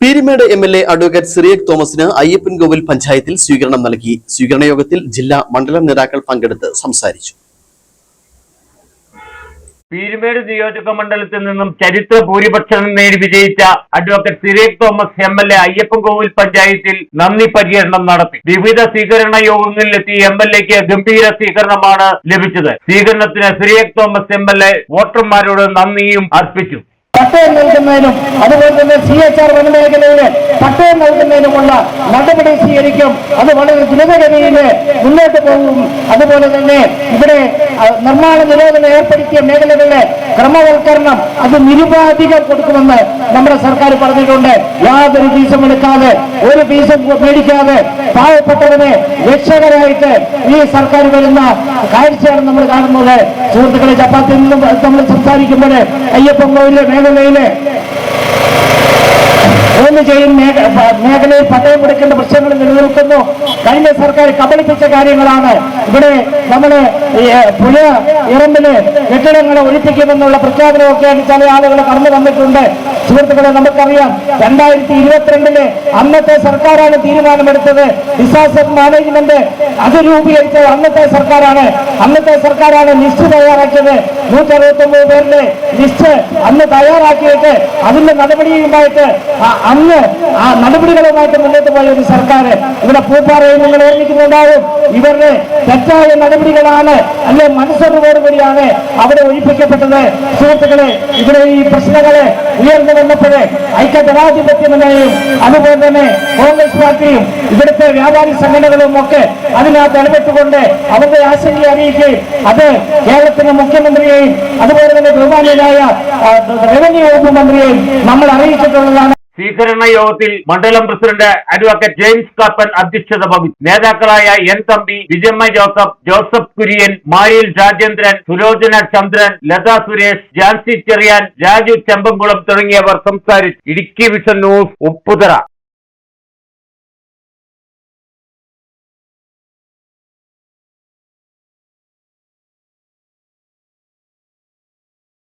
Peermade MLA. Advocate Cyriac തോമസിന് അയ്യപ്പൻകോവിൽ പഞ്ചായത്തിൽ സ്വീകരണം നൽകി. സ്വീകരണ യോഗത്തിൽ ജില്ലാ മണ്ഡലം നേതാക്കൾ പങ്കെടുത്ത് സംസാരിച്ചു. പീരുമേട് നിയോജക മണ്ഡലത്തിൽ നിന്നും ചരിത്ര ഭൂരിപക്ഷം നേടി വിജയിച്ച അഡ്വക്കേറ്റ് സിറിയക് തോമസ് എം.എൽ.എ. അയ്യപ്പൻകോവിൽ പഞ്ചായത്തിൽ നന്ദി പര്യടനം നടത്തി. വിവിധ സ്വീകരണ യോഗങ്ങളിലെത്തി എം.എൽ.എക്ക് ഗംഭീര സ്വീകരണമാണ് ലഭിച്ചത്. സ്വീകരണത്തിന് സിറിയക് തോമസ് എം.എൽ.എ. വോട്ടർമാരോട് നന്ദിയും അർപ്പിച്ചു. പട്ടയം നൽകുന്നതിനും അതുപോലെ തന്നെ CHR വനമേഖലയിലെ പട്ടയം നൽകുന്നതിനുമുള്ള നടപടി സ്വീകരിക്കും. അത് വളരെ ദ്രുതഗതിയിൽ മുന്നോട്ട് പോകും. അതുപോലെ തന്നെ ഇവിടെ നിർമ്മാണ നിരോധനം ഏർപ്പെടുത്തിയ മേഖലകളിലെ ക്രമവൽക്കരണം അത് നിരുപാധികം കൊടുക്കുമെന്ന് നമ്മുടെ സർക്കാർ പറഞ്ഞിട്ടുണ്ട്. യാതൊരു ഫീസും എടുക്കാതെ, ഒരു ഫീസും മേടിക്കാതെ പാവപ്പെട്ടവനെ രക്ഷകരായിട്ട് ഈ സർക്കാർ വരുന്ന കാഴ്ചയാണ് നമ്മൾ കാണുന്നത്. സുഹൃത്തുക്കളെ, ചപ്പാത്തിൽ നിന്നും നമ്മൾ സംസാരിക്കുമ്പോൾ അയ്യപ്പൻകോവിലെ മേഖലയിലെ മേഖലയിൽ പട്ടയം കൊടുക്കേണ്ട പ്രശ്നങ്ങൾ നിലനിൽക്കുന്നു. കഴിഞ്ഞ സർക്കാർ കബളിപ്പിച്ച കാര്യങ്ങളാണ്. ഇവിടെ നമ്മള് പുഴ ഇറമ്പില് കെട്ടിടങ്ങളെ ഒഴിപ്പിക്കുമെന്നുള്ള പ്രഖ്യാപനമൊക്കെയാണ് ചില ആളുകൾ കടന്നു വന്നിട്ടുണ്ട്. സുഹൃത്തുക്കളെ, നമുക്കറിയാം 2022 അന്നത്തെ സർക്കാരാണ് തീരുമാനമെടുത്തത്. ഡിസാസ്റ്റർ മാനേജ്മെന്റ് അത് രൂപീകരിച്ചത് അന്നത്തെ സർക്കാരാണ് ലിസ്റ്റ് തയ്യാറാക്കിയത്. 169 പേരുടെ ലിസ്റ്റ് അന്ന് തയ്യാറാക്കിയിട്ട് അതിന്റെ നടപടിയുമായിട്ട് അന്ന് ആ നടപടികളുമായിട്ട് മുന്നോട്ട് പോയ ഒരു സർക്കാർ ഇവിടെ പൂപ്പാറയിൽ നിങ്ങൾ ഓർമ്മിക്കുന്നുണ്ടാവും. ഇവരുടെ തെറ്റായ നടപടികളാണ്, അല്ലെ മനസ്സറിവോടുകൂടിയാണ് അവിടെ ഒഴിപ്പിക്കപ്പെട്ടത്. സുഹൃത്തുക്കളെ, ഇവിടെ ഈ പ്രശ്നങ്ങളെ ഉയർന്നു വന്നപ്പോഴേ ഐക്യജനാധിപത്യമുന്നണിയും അതുപോലെ തന്നെ കോൺഗ്രസ് പാർട്ടിയും ഇവിടുത്തെ വ്യാപാരി സംഘടനകളും ഒക്കെ അതിനകത്ത് ഇടപെട്ടുകൊണ്ട് അവരുടെ ആശങ്ക അറിയിക്കുകയും അത് കേരളത്തിന്റെ മുഖ്യമന്ത്രിയെയും അതുപോലെ തന്നെ ബഹുമാന്യനായ റവന്യൂ വകുപ്പ് മന്ത്രിയെയും നമ്മൾ അറിയിച്ചിട്ടുള്ളതാണ്. സ്വീകരണ യോഗത്തിൽ മണ്ഡലം പ്രസിഡന്റ് അഡ്വക്കേറ്റ് ജെയിംസ് കാപ്പൻ അധ്യക്ഷത വഹിച്ചു. നേതാക്കളായ എൻ തമ്പി, വിജയമ്മ ജോസഫ്, ജോസഫ് കുര്യൻ, മാരിൽ രാജേന്ദ്രൻ, സുലോചന ചന്ദ്രൻ, ലത സുരേഷ്, ജാൻസി ചെറിയാൻ, രാജു ചെമ്പംകുളം തുടങ്ങിയവർ സംസാരിച്ചു. Idukki vision news, Upputhara.